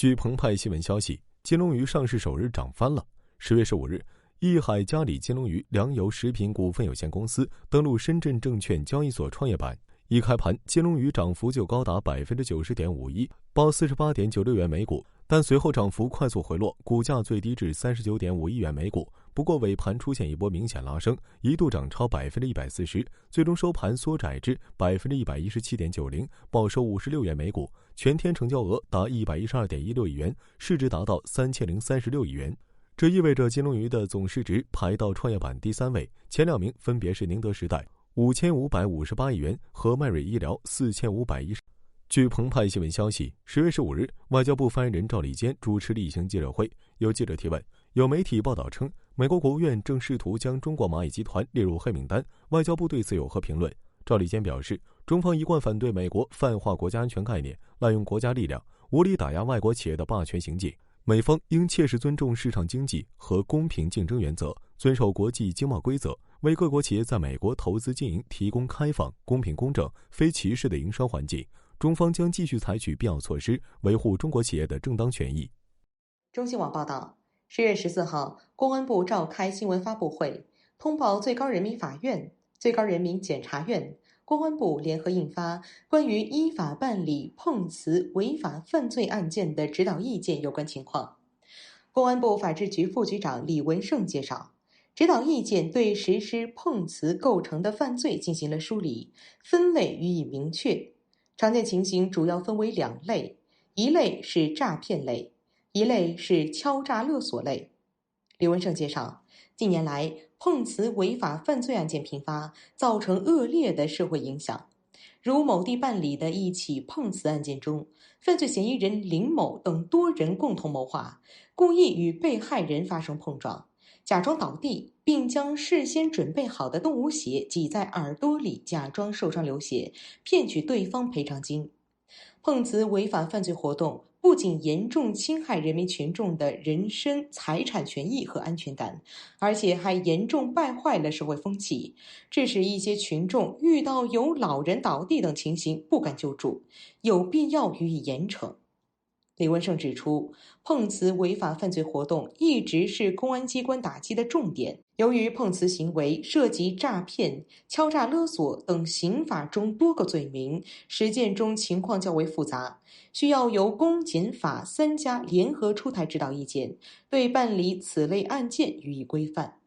据澎湃新闻消息，金龙鱼上市首日涨翻了。10月15日，益海嘉里金龙鱼粮油食品股份有限公司登陆深圳证券交易所创业板。一开盘，金龙鱼涨幅就高达 90.51%， 报 48.96 元每股，但随后涨幅快速回落，股价最低至 39.51 元每股。不过尾盘出现一波明显拉升，一度涨超 140%， 最终收盘缩窄至 117.90%， 报收56元每股，全天成交额达 112.16 亿元，市值达到 3036亿元。这意味着金龙鱼的总市值排到创业板第3位，前2名分别是宁德时代5558亿元和迈瑞医疗4510亿。据澎湃新闻消息，10月15日，外交部发言人赵立坚主持例行记者会，有记者提问，有媒体报道称，美国国务院正试图将中国蚂蚁集团列入黑名单，外交部对此有何评论？赵立坚表示，中方一贯反对美国泛化国家安全概念，滥用国家力量，无理打压外国企业的霸权行径。美方应切实尊重市场经济和公平竞争原则，遵守国际经贸规则，为各国企业在美国投资经营提供开放、公平公正、非歧视的营商环境。中方将继续采取必要措施，维护中国企业的正当权益。中新网报道，10月14号，公安部召开新闻发布会，通报最高人民法院、最高人民检察院、公安部联合印发关于依法办理碰瓷违法犯罪案件的指导意见有关情况。公安部法制局副局长李文胜介绍，指导意见对实施碰瓷构成的犯罪进行了梳理，分类予以明确。常见情形主要分为2类，一类是诈骗类，一类是敲诈勒索类。李文胜介绍，近年来碰瓷违法犯罪案件频发，造成恶劣的社会影响。如某地办理的一起碰瓷案件中，犯罪嫌疑人林某等多人共同谋划，故意与被害人发生碰撞，假装倒地，并将事先准备好的动物血挤在耳朵里，假装受伤流血，骗取对方赔偿金。碰瓷违法犯罪活动不仅严重侵害人民群众的人身、财产权益和安全感，而且还严重败坏了社会风气，致使一些群众遇到有老人倒地等情形不敢救助，有必要予以严惩。李文胜指出，碰瓷违法犯罪活动一直是公安机关打击的重点。由于碰瓷行为涉及诈骗、敲诈勒索等刑法中多个罪名，实践中情况较为复杂，需要由公检法3家联合出台指导意见，对办理此类案件予以规范。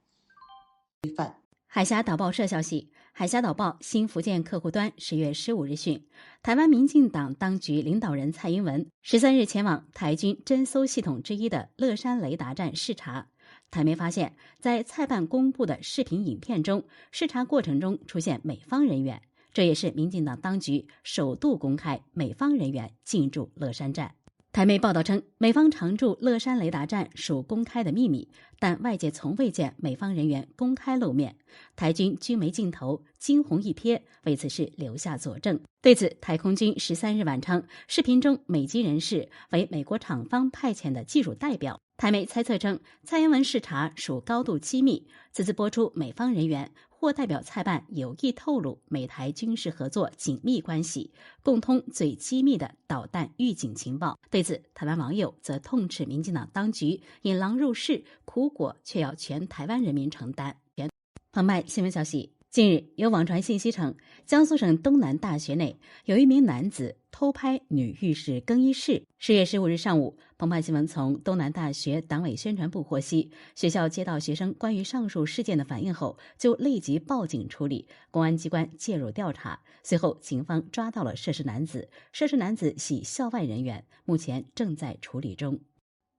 海峡导报社消息，海峡导报新福建客户端10月15日讯，台湾民进党当局领导人蔡英文13日前往台军侦搜系统之一的乐山雷达站视察。台媒发现，在蔡办公布的视频影片中，视察过程中出现美方人员，这也是民进党当局首度公开美方人员进驻乐山站。台媒报道称，美方常驻乐山雷达站属公开的秘密，但外界从未见美方人员公开露面。台军军媒镜头惊鸿一瞥，为此事留下佐证。对此，台空军13日晚称，视频中美籍人士为美国厂方派遣的技术代表。台媒猜测称，蔡英文视察属高度机密，此次播出美方人员或代表蔡办有意透露美台军事合作紧密关系，共通最机密的导弹预警情报。对此，台湾网友则痛斥民进党当局引狼入室，苦果却要全台湾人民承担。澎湃新闻消息，近日有网传信息称，江苏省东南大学内有一名男子偷拍女浴室更衣室。10月15日上午，澎湃新闻从东南大学党委宣传部获悉，学校接到学生关于上述事件的反映后，就立即报警处理，公安机关介入调查。随后，警方抓到了涉事男子，涉事男子系校外人员，目前正在处理中。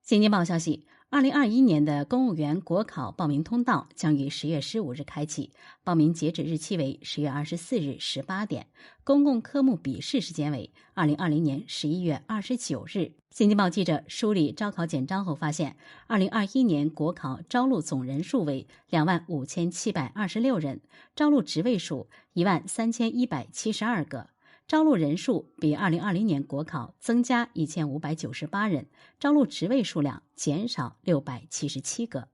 新京报消息，2021年的公务员国考报名通道将于10月15日开启，报名截止日期为10月24日18点，公共科目笔试时间为2020年11月29日。新京报记者梳理招考简章后发现，2021年国考招录总人数为25726人，招录职位数13172个。招录人数比2020年国考增加1598人，招录职位数量减少677个。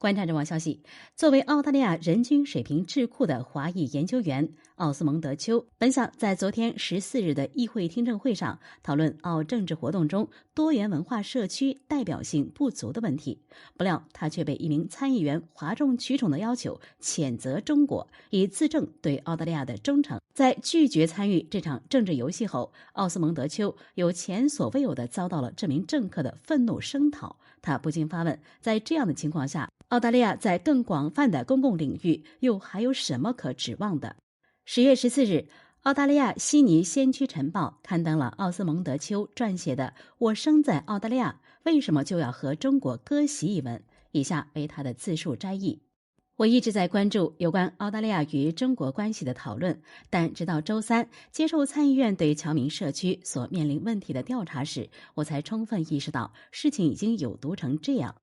观察者网消息，作为澳大利亚人均水平智库的华裔研究员奥斯蒙德·丘，本想在昨天14日的议会听证会上讨论澳政治活动中多元文化社区代表性不足的问题，不料他却被一名参议员哗众取宠的要求谴责中国，以自证对澳大利亚的忠诚。在拒绝参与这场政治游戏后，奥斯蒙德丘有前所未有地遭到了这名政客的愤怒声讨。他不禁发问，在这样的情况下，澳大利亚在更广泛的公共领域又还有什么可指望的？10月14日，澳大利亚悉尼先驱晨报刊登了奥斯蒙德丘撰写的《我生在澳大利亚，为什么就要和中国割席》一文，以下为他的自述摘译。我一直在关注有关澳大利亚与中国关系的讨论，但直到周三接受参议院对侨民社区所面临问题的调查时，我才充分意识到事情已经有毒成这样。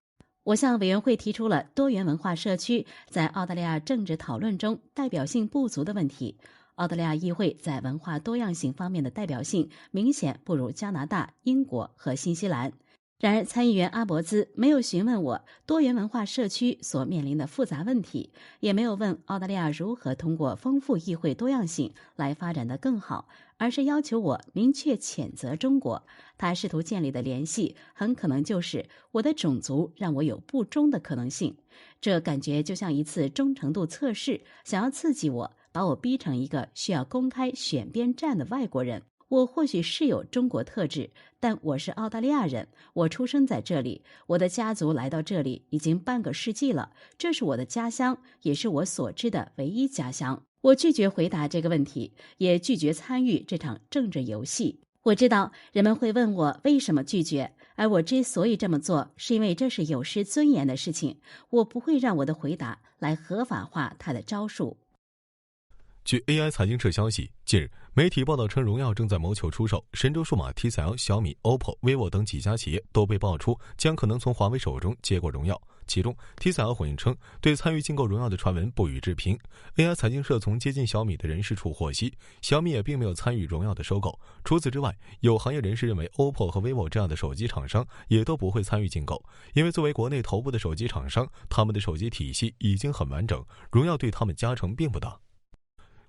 我向委员会提出了多元文化社区在澳大利亚政治讨论中代表性不足的问题。澳大利亚议会在文化多样性方面的代表性明显不如加拿大、英国和新西兰。然而，参议员阿伯兹没有询问我多元文化社区所面临的复杂问题，也没有问澳大利亚如何通过丰富议会多样性来发展得更好，而是要求我明确谴责中国。他试图建立的联系很可能就是我的种族让我有不忠的可能性。这感觉就像一次忠诚度测试，想要刺激我，把我逼成一个需要公开选边站的外国人。我或许是有中国特质，但我是澳大利亚人，我出生在这里，我的家族来到这里已经半个世纪了，这是我的家乡，也是我所知的唯一家乡。我拒绝回答这个问题，也拒绝参与这场政治游戏。我知道人们会问我为什么拒绝，而我之所以这么做，是因为这是有失尊严的事情。我不会让我的回答来合法化他的招数。据 AI 财经社消息，近日媒体报道称，荣耀正在谋求出售神州数码、TCL、小米、OPPO、vivo 等几家企业都被爆出将可能从华为手中接过荣耀。其中 TCL 回应称，对参与竞购荣耀的传闻不予置评。AI 财经社从接近小米的人士处获悉，小米也并没有参与荣耀的收购。除此之外，有行业人士认为 OPPO 和 vivo 这样的手机厂商也都不会参与竞购，因为作为国内头部的手机厂商，他们的手机体系已经很完整，荣耀对他们加成并不大。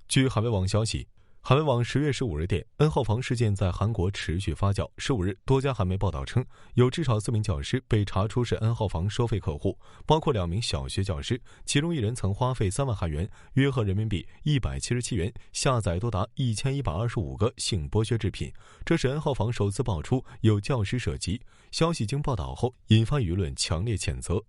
据海外网消息，海外网10月15日电，N 号房事件在韩国持续发酵。15日，多家韩媒报道称，有至少4名教师被查出是 N 号房收费客户，包括2名小学教师，其中1人曾花费3万韩元（约合人民币177元）下载多达1125个性剥削制品。这是 N 号房首次爆出有教师涉及。消息经报道后，引发舆论强烈谴责。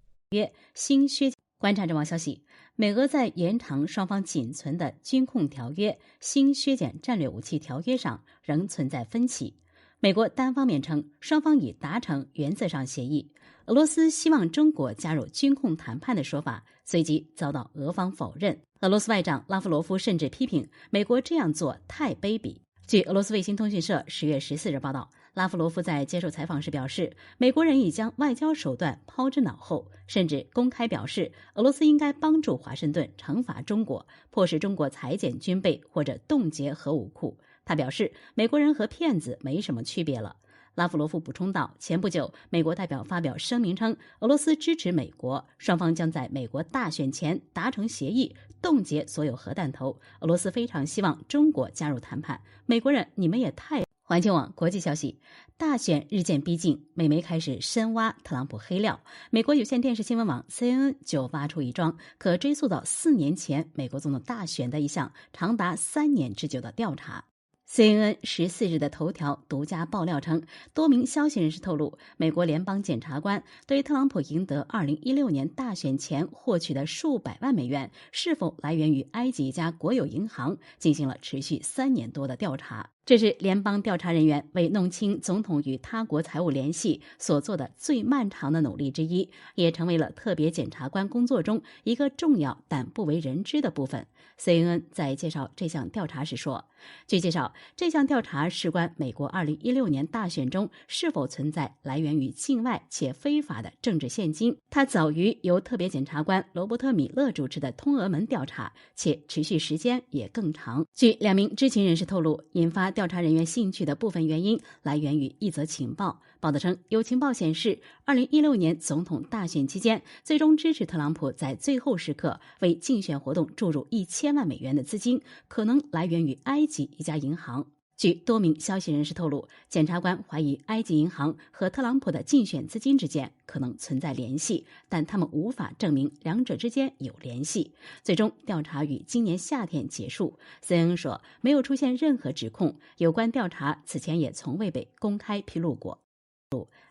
新削观察者网消息，美俄在延长双方仅存的军控条约、新削减战略武器条约上仍存在分歧。美国单方面称，双方已达成原则上协议。俄罗斯希望中国加入军控谈判的说法，随即遭到俄方否认。俄罗斯外长拉夫罗夫甚至批评美国这样做太卑鄙。据俄罗斯卫星通讯社10月14日报道，拉夫罗夫在接受采访时表示，美国人已将外交手段抛之脑后，甚至公开表示俄罗斯应该帮助华盛顿惩罚中国，迫使中国裁减军备或者冻结核武库。他表示，美国人和骗子没什么区别了。拉夫罗夫补充道，前不久，美国代表发表声明称，俄罗斯支持美国，双方将在美国大选前达成协议，冻结所有核弹头。俄罗斯非常希望中国加入谈判，美国人，你们也太……环球网国际消息，大选日渐逼近，美媒开始深挖特朗普黑料。美国有线电视新闻网 CNN 就挖出一桩可追溯到4年前美国总统大选的一项长达3年之久的调查。CNN 14日的头条独家爆料称，多名消息人士透露，美国联邦检察官对特朗普赢得2016年大选前获取的数百万美元是否来源于埃及一家国有银行进行了持续3年多的调查。这是联邦调查人员为弄清总统与他国财务联系所做的最漫长的努力之一，也成为了特别检察官工作中一个重要但不为人知的部分。CNN 在介绍这项调查时说，据介绍，这项调查事关美国2016年大选中是否存在来源于境外且非法的政治现金。它早于由特别检察官罗伯特·米勒主持的通俄门调查，且持续时间也更长。据2名知情人士透露，引发调查人员兴趣的部分原因来源于一则情报。报道称，有情报显示，2016年总统大选期间，最终支持特朗普在最后时刻为竞选活动注入1000万美元的资金，可能来源于埃及一家银行。据多名消息人士透露，检察官怀疑埃及银行和特朗普的竞选资金之间可能存在联系，但他们无法证明两者之间有联系。最终调查于今年夏天结束。CNN 说，没有出现任何指控，有关调查此前也从未被公开披露过。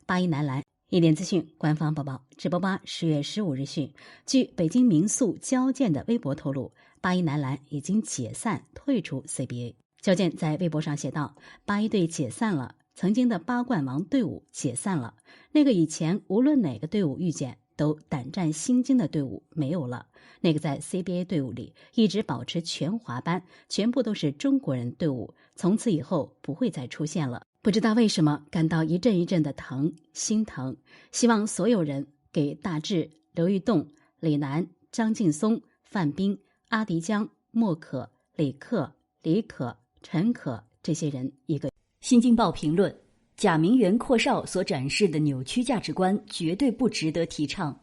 巴依男篮一点资讯官方报道，直播吧10月15日讯，据北京民宿交建的微博透露，巴依男篮已经解散退出 CBA。交建在微博上写道：“八一队解散了，曾经的八冠王队伍解散了，那个以前无论哪个队伍遇见都胆战心惊的队伍没有了，那个在 CBA 队伍里一直保持全华班，全部都是中国人队伍，从此以后不会再出现了。不知道为什么感到一阵一阵的疼，心疼。希望所有人给大志、刘玉栋、李楠、张劲松、范冰、阿迪江、莫可、李克、李可、陈可这些人一个。”新京报评论：贾明媛阔少所展示的扭曲价值观绝对不值得提倡。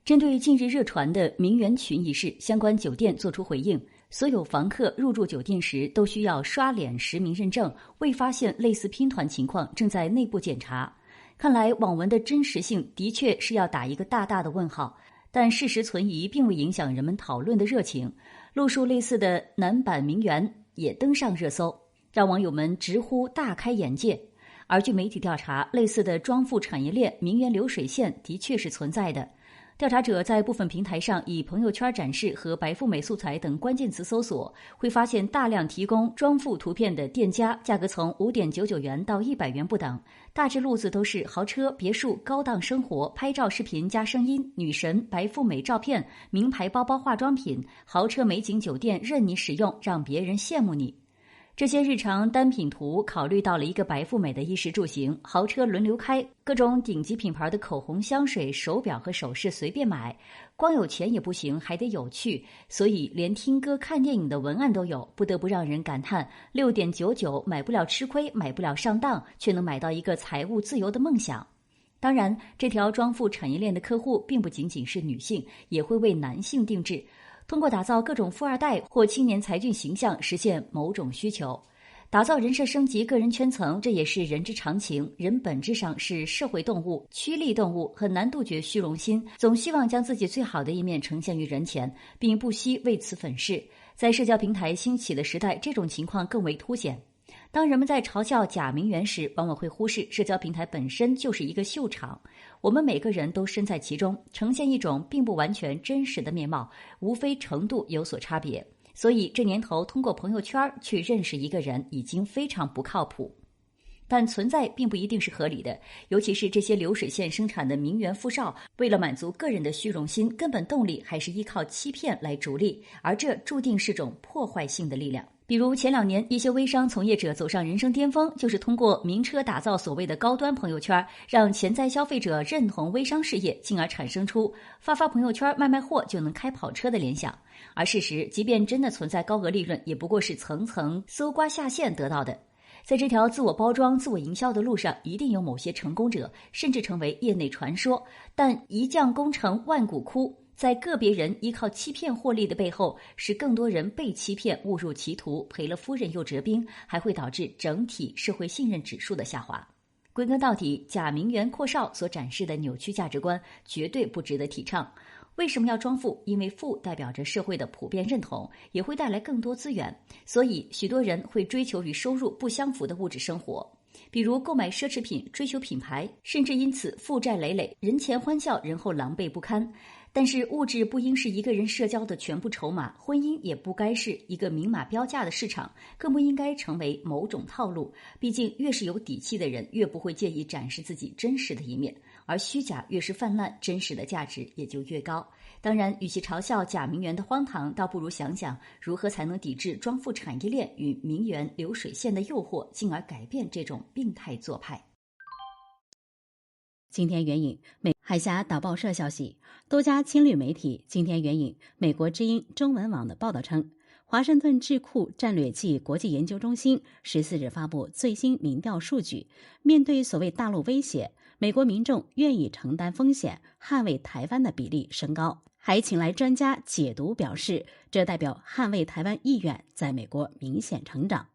针对近日热传的名媛群一事，相关酒店作出回应，所有房客入住酒店时都需要刷脸实名认证，未发现类似拼团情况，正在内部检查。看来网文的真实性的确是要打一个大大的问号，但事实存疑并未影响人们讨论的热情。路数类似的男版名媛也登上热搜，让网友们直呼大开眼界。而据媒体调查，类似的装富产业链名媛流水线的确是存在的。调查者在部分平台上以朋友圈展示和白富美素材等关键词搜索，会发现大量提供装富图片的店家，价格从5.99元到100元不等，大致路子都是豪车、别墅、高档生活、拍照视频加声音、女神、白富美照片、名牌包包、化妆品、豪车美景酒店任你使用，让别人羡慕你。这些日常单品图考虑到了一个白富美的衣食住行，豪车轮流开，各种顶级品牌的口红、香水、手表和首饰随便买，光有钱也不行，还得有趣，所以连听歌看电影的文案都有，不得不让人感叹6.99买不了吃亏，买不了上当，却能买到一个财务自由的梦想。当然，这条装富产业链的客户并不仅仅是女性，也会为男性定制，通过打造各种富二代或青年才俊形象实现某种需求，打造人设升级个人圈层，这也是人之常情。人本质上是社会动物、趋利动物，很难杜绝虚荣心，总希望将自己最好的一面呈现于人前，并不惜为此粉饰。在社交平台兴起的时代，这种情况更为凸显。当人们在嘲笑假名媛时，往往会忽视社交平台本身就是一个秀场，我们每个人都身在其中，呈现一种并不完全真实的面貌，无非程度有所差别。所以这年头通过朋友圈去认识一个人已经非常不靠谱。但存在并不一定是合理的，尤其是这些流水线生产的名媛富少，为了满足个人的虚荣心，根本动力还是依靠欺骗来逐利，而这注定是种破坏性的力量。比如前2年，一些微商从业者走上人生巅峰，就是通过名车打造所谓的高端朋友圈，让潜在消费者认同微商事业，进而产生出发朋友圈卖货就能开跑车的联想。而事实，即便真的存在高额利润，也不过是层层搜刮下线得到的。在这条自我包装、自我营销的路上，一定有某些成功者，甚至成为业内传说。但一将功成万骨枯，在个别人依靠欺骗获利的背后，是更多人被欺骗误入歧途，赔了夫人又折兵，还会导致整体社会信任指数的下滑。归根到底，假名媛阔少所展示的扭曲价值观绝对不值得提倡。为什么要装富？因为富代表着社会的普遍认同，也会带来更多资源，所以许多人会追求与收入不相符的物质生活，比如购买奢侈品、追求品牌，甚至因此负债累累，人前欢笑，人后狼狈不堪。但是物质不应是一个人社交的全部筹码，婚姻也不该是一个明码标价的市场，更不应该成为某种套路。毕竟越是有底气的人，越不会介意展示自己真实的一面，而虚假越是泛滥，真实的价值也就越高。当然，与其嘲笑假名媛的荒唐，倒不如想想如何才能抵制装富产业链与名媛流水线的诱惑，进而改变这种病态做派。今天援引海峡导报社消息，多家亲绿媒体今天援引美国之音中文网的报道称，华盛顿智库战略暨国际研究中心14日发布最新民调数据，面对所谓大陆威胁，美国民众愿意承担风险捍卫台湾的比例升高，还请来专家解读表示，这代表捍卫台湾意愿在美国明显成长。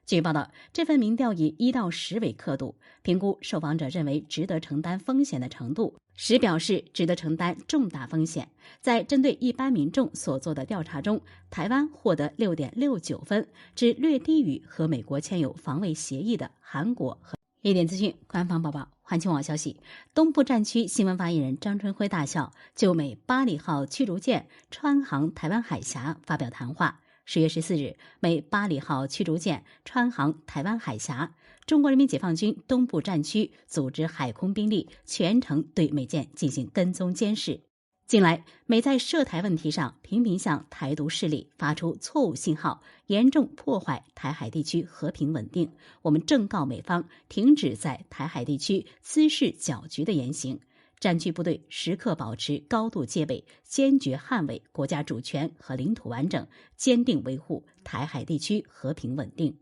据报道，这份民调以1到10为刻度，评估受访者认为值得承担风险的程度。10表示值得承担重大风险。在针对一般民众所做的调查中，台湾获得 6.69 分，只略低于和美国签有防卫协议的韩国和。一点资讯，官方报道。环球网消息，东部战区新闻发言人张春辉大校就美巴里号驱逐舰穿航台湾海峡发表谈话。10月14日，美巴里号驱逐舰穿航台湾海峡，中国人民解放军东部战区组织海空兵力全程对美舰进行跟踪监视。近来，美在涉台问题上频频向台独势力发出错误信号，严重破坏台海地区和平稳定。我们正告美方停止在台海地区滋事搅局的言行。战区部队时刻保持高度戒备，坚决捍卫国家主权和领土完整，坚定维护台海地区和平稳定。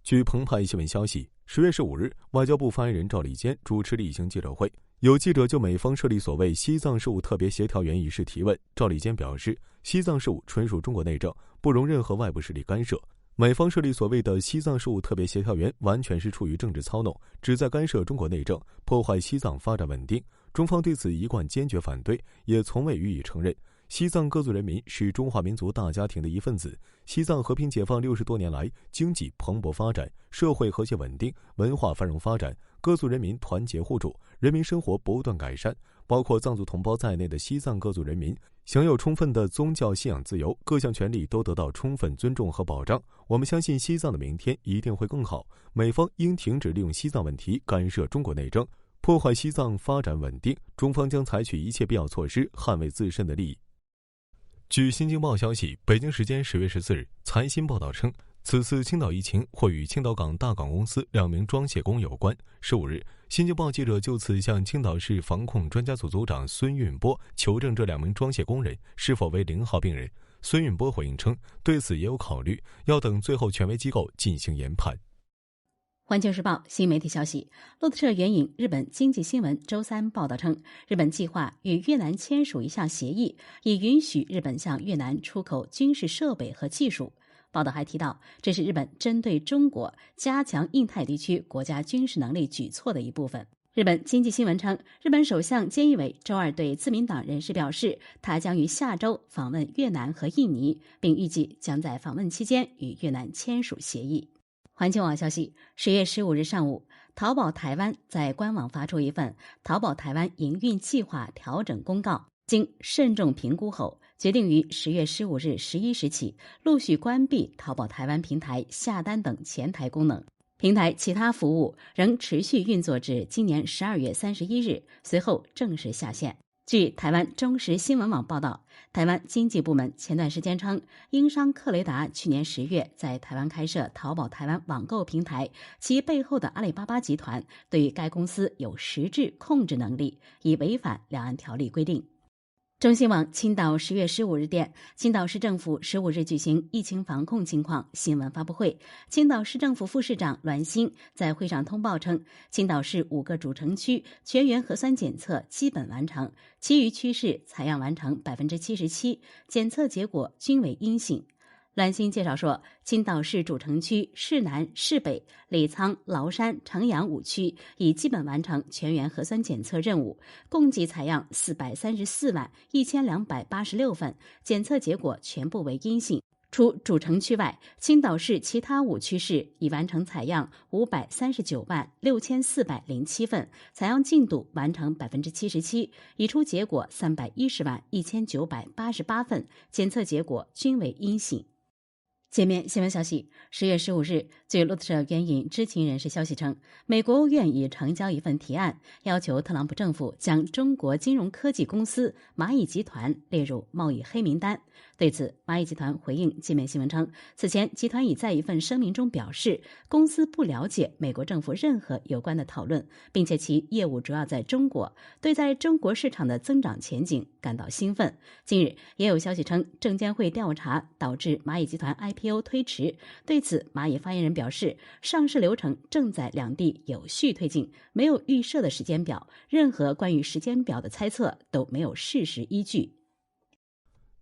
据澎湃新闻消息，10月15日，外交部发言人赵立坚主持例行记者会，有记者就美方设立所谓西藏事务特别协调员一事提问。赵立坚表示，西藏事务纯属中国内政，不容任何外部势力干涉。美方设立所谓的西藏事务特别协调员，完全是出于政治操弄，旨在干涉中国内政，破坏西藏发展稳定。中方对此一贯坚决反对，也从未予以承认。西藏各族人民是中华民族大家庭的一份子，西藏和平解放60多年来，经济蓬勃发展，社会和谐稳定，文化繁荣发展，各族人民团结互助，人民生活不断改善。包括藏族同胞在内的西藏各族人民享有充分的宗教信仰自由，各项权利都得到充分尊重和保障。我们相信西藏的明天一定会更好。美方应停止利用西藏问题干涉中国内政，破坏西藏发展稳定。中方将采取一切必要措施，捍卫自身的利益。据新京报消息，北京时间10月14日，财新报道称，此次青岛疫情或与青岛港大港公司2名装卸工有关。15日，新京报记者就此向青岛市防控专家组组长孙运波求证这2名装卸工人是否为0号病人。孙运波回应称，对此也有考虑，要等最后权威机构进行研判。环球时报新媒体消息，路透社援引日本经济新闻周三报道称，日本计划与越南签署一项协议，以允许日本向越南出口军事设备和技术。报道还提到，这是日本针对中国加强印太地区国家军事能力举措的一部分。日本经济新闻称，日本首相菅义伟周二对自民党人士表示，他将于下周访问越南和印尼，并预计将在访问期间与越南签署协议。环球网消息，10月15日上午，淘宝台湾在官网发出一份淘宝台湾营运计划调整公告，经慎重评估后，决定于10月15日11时起陆续关闭淘宝台湾平台下单等前台功能，平台其他服务仍持续运作至今年12月31日，随后正式下线。据台湾中时新闻网报道，台湾经济部门前段时间称，英商克雷达去年10月在台湾开设淘宝台湾网购平台，其背后的阿里巴巴集团对于该公司有实质控制能力，已违反两岸条例规定。中新网青岛10月15日电，青岛市政府15日举行疫情防控情况新闻发布会。青岛市政府副市长栾鑫在会上通报称，青岛市5个主城区全员核酸检测基本完成，其余区市采样完成 77%， 检测结果均为阴性。栾鑫介绍说，青岛市主城区市南、市北、李沧、崂山、城阳5区已基本完成全员核酸检测任务，共计采样434万1286份，检测结果全部为阴性。除主城区外，青岛市其他5区市已完成采样539万6407份，采样进度完成 77%， 已出结果310万1988份，检测结果均为阴性。界面新闻消息，10月15日，据路透社援引知情人士消息称，美国国务院已呈交一份提案，要求特朗普政府将中国金融科技公司蚂蚁集团列入贸易黑名单。对此，蚂蚁集团回应界面新闻称，此前集团已在一份声明中表示，公司不了解美国政府任何有关的讨论，并且其业务主要在中国，对在中国市场的增长前景感到兴奋。近日，也有消息称，证监会调查导致蚂蚁集团 IPO 推迟。对此，蚂蚁发言人表示，上市流程正在两地有序推进，没有预设的时间表，任何关于时间表的猜测都没有事实依据。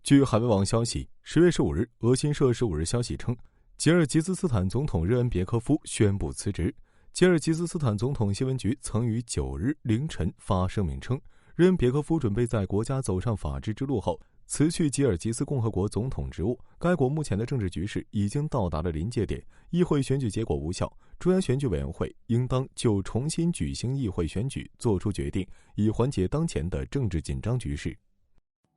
据海外网消息，10月15日，俄新社15日消息称，吉尔吉斯斯坦总统热恩别科夫宣布辞职。吉尔吉斯斯坦总统新闻局曾于9日凌晨发声明称，热恩别科夫准备在国家走上法治之路后辞去吉尔吉斯共和国总统职务。该国目前的政治局势已经到达了临界点，议会选举结果无效，中央选举委员会应当就重新举行议会选举作出决定，以缓解当前的政治紧张局势。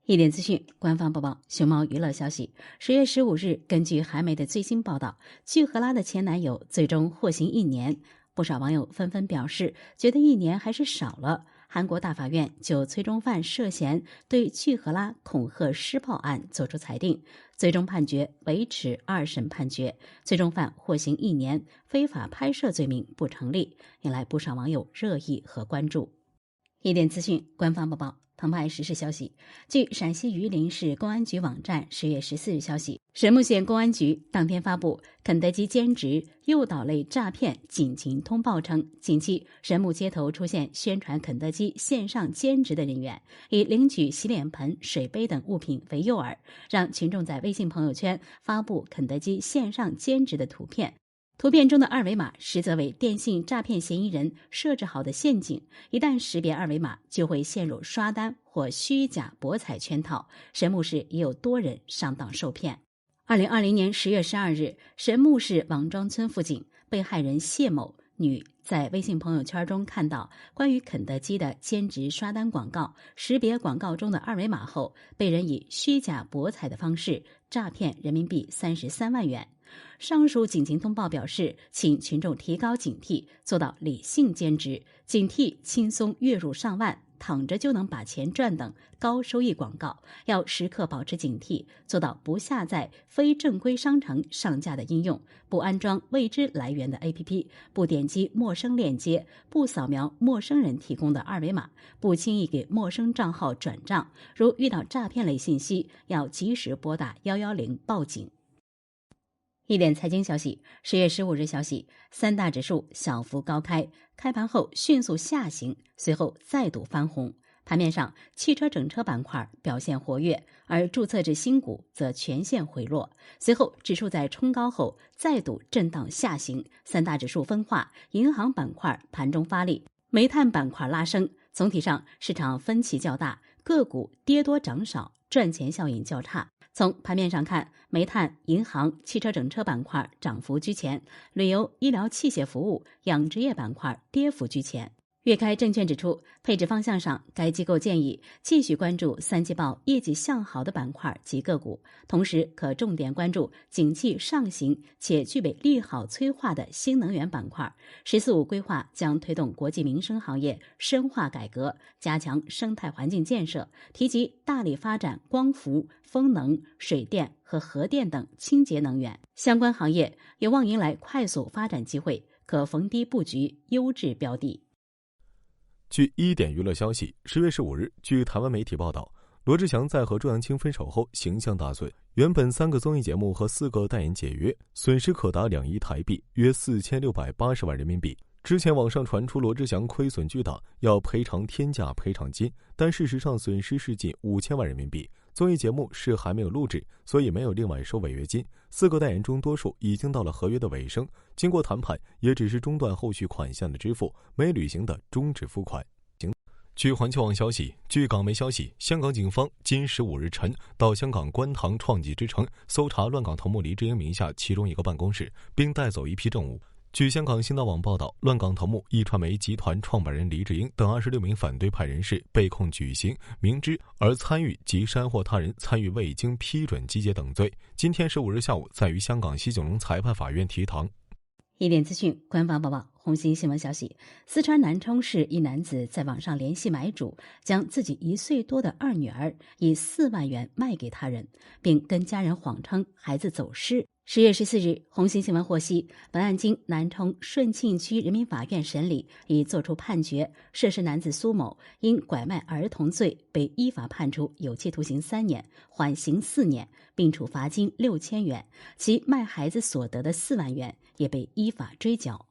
一点资讯，官方播报。熊猫娱乐消息，10月15日，根据韩媒的最新报道，具荷拉的前男友最终获刑1年。不少网友纷纷表示，觉得1年还是少了。韩国大法院就崔中范涉嫌对具荷拉恐吓施暴案作出裁定，最终判决维持2审判决，崔中范获刑1年，非法拍摄罪名不成立，引来不少网友热议和关注。一点资讯，官方播报。澎湃时事消息，据陕西榆林市公安局网站10月14日消息，神木县公安局当天发布肯德基兼职诱导类诈骗警情通报称，近期神木街头出现宣传肯德基线上兼职的人员，以领取洗脸盆、水杯等物品为诱饵，让群众在微信朋友圈发布肯德基线上兼职的图片。图片中的二维码实则为电信诈骗嫌疑人设置好的陷阱，一旦识别二维码，就会陷入刷单或虚假博彩圈套。神木市也有多人上当受骗。2020年10月12日，神木市王庄村附近，被害人谢某女在微信朋友圈中看到关于肯德基的兼职刷单广告，识别广告中的二维码后，被人以虚假博彩的方式诈骗人民币33万元。上述警情通报表示，请群众提高警惕，做到理性兼职，警惕轻松月入上万、躺着就能把钱赚等高收益广告，要时刻保持警惕，做到不下载非正规商城上架的应用，不安装未知来源的 APP， 不点击陌生链接，不扫描陌生人提供的二维码，不轻易给陌生账号转账。如遇到诈骗类信息，要及时拨打110报警。一点财经消息，10月15日消息，三大指数小幅高开，开盘后迅速下行，随后再度翻红。盘面上，汽车整车板块表现活跃，而注册制新股则全线回落。随后，指数在冲高后再度震荡下行，三大指数分化，银行板块盘中发力，煤炭板块拉升。总体上，市场分歧较大，个股跌多涨少，赚钱效应较差。从盘面上看，煤炭、银行、汽车整车板块涨幅居前，旅游、医疗器械服务、养殖业板块跌幅居前。粤开证券指出，配置方向上，该机构建议继续关注三季报业绩向好的板块及个股，同时可重点关注景气上行且具备利好催化的新能源板块。“14+5”规划将推动国际民生行业深化改革，加强生态环境建设，提及大力发展光伏、风能、水电和核电等清洁能源相关行业，有望迎来快速发展机会，可逢低布局优质标的。据一点娱乐消息，10月15日，据台湾媒体报道，罗志祥在和周扬青分手后形象大损，原本3个综艺节目和4个代言解约，损失可达2亿台币，约4680万人民币。之前网上传出罗志祥亏损巨大，要赔偿天价赔偿金，但事实上损失是近5000万人民币。综艺节目是还没有录制，所以没有另外收违约金。4个代言中多数已经到了合约的尾声，经过谈判也只是中断后续款项的支付，没履行的终止付款。据环球网消息，据港媒消息，香港警方今15日晨到香港观塘创纪之城搜查乱港头目黎智英名下其中一个办公室，并带走一批证物。据香港新岛网报道，乱港头目一传媒集团创办人黎智英等26名反对派人士被控举行明知而参与及煽惑他人参与未经批准集结等罪，今天15日下午在于香港西九龙裁判法院提堂。一点资讯，官方报道。红星新闻消息，四川南充市一男子在网上联系买主，将自己1岁多的二女儿以4万元卖给他人，并跟家人谎称孩子走失。10月14日，红星新闻获悉，本案经南充顺庆区人民法院审理，已作出判决，涉事男子苏某因拐卖儿童罪被依法判处有期徒刑3年，缓刑4年，并处罚金6000元，其卖孩子所得的4万元也被依法追缴。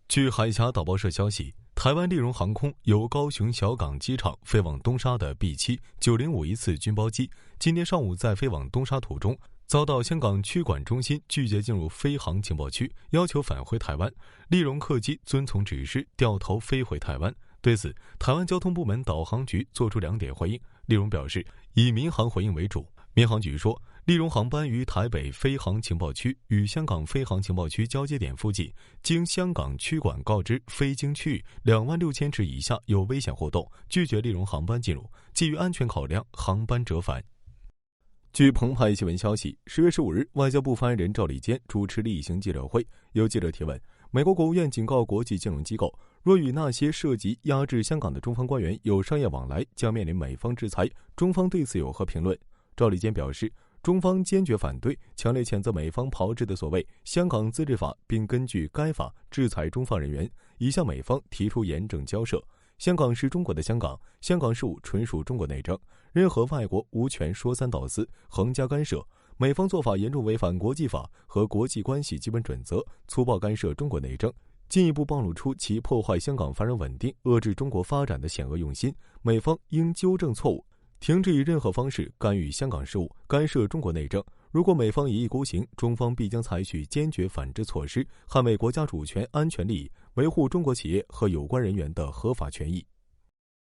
据海峡导报社消息，台湾丽荣航空由高雄小港机场飞往东沙的 B7-905一次军包机，今天上午在飞往东沙途中，遭到香港区管中心拒绝进入飞航情报区，要求返回台湾。立荣客机遵从指示掉头飞回台湾。对此，台湾交通部门导航局作出2点回应。立荣表示，以民航回应为主。民航局说，立荣航班于台北飞航情报区与香港飞航情报区交接点附近，经香港区管告知飞经区域26000尺以下有危险活动，拒绝立荣航班进入，基于安全考量，航班折返。据澎湃新闻消息，10月15日，外交部发言人赵立坚主持例行记者会，有记者提问：美国国务院警告国际金融机构，若与那些涉及压制香港的中方官员有商业往来，将面临美方制裁。中方对此有何评论？赵立坚表示，中方坚决反对，强烈谴责美方炮制的所谓香港自治法，并根据该法制裁中方人员，已向美方提出严正交涉。香港是中国的香港，香港事务纯属中国内政，任何外国无权说三道四、横加干涉。美方做法严重违反国际法和国际关系基本准则，粗暴干涉中国内政，进一步暴露出其破坏香港繁荣稳定、遏制中国发展的险恶用心。美方应纠正错误，停止以任何方式干预香港事务、干涉中国内政。如果美方一意孤行，中方必将采取坚决反制措施，捍卫国家主权、安全利益，维护中国企业和有关人员的合法权益。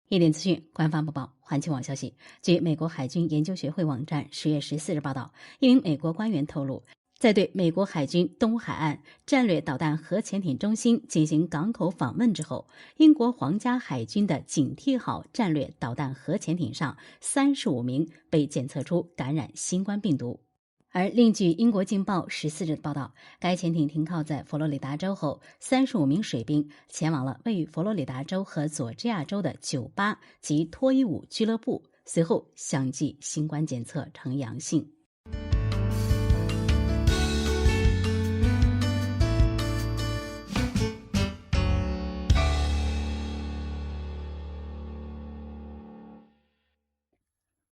一点资讯，官方播报。环球网消息，据美国海军研究学会网站10月14日报道，一名美国官员透露，在对美国海军东海岸战略导弹核潜艇中心进行港口访问之后，英国皇家海军的警惕号战略导弹核潜艇上35名被检测出感染新冠病毒。而另据英国《镜报》14日报道，该潜艇停靠在佛罗里达州后，35名水兵前往了位于佛罗里达州和佐治亚州的酒吧及脱衣舞俱乐部，随后相继新冠检测呈阳性。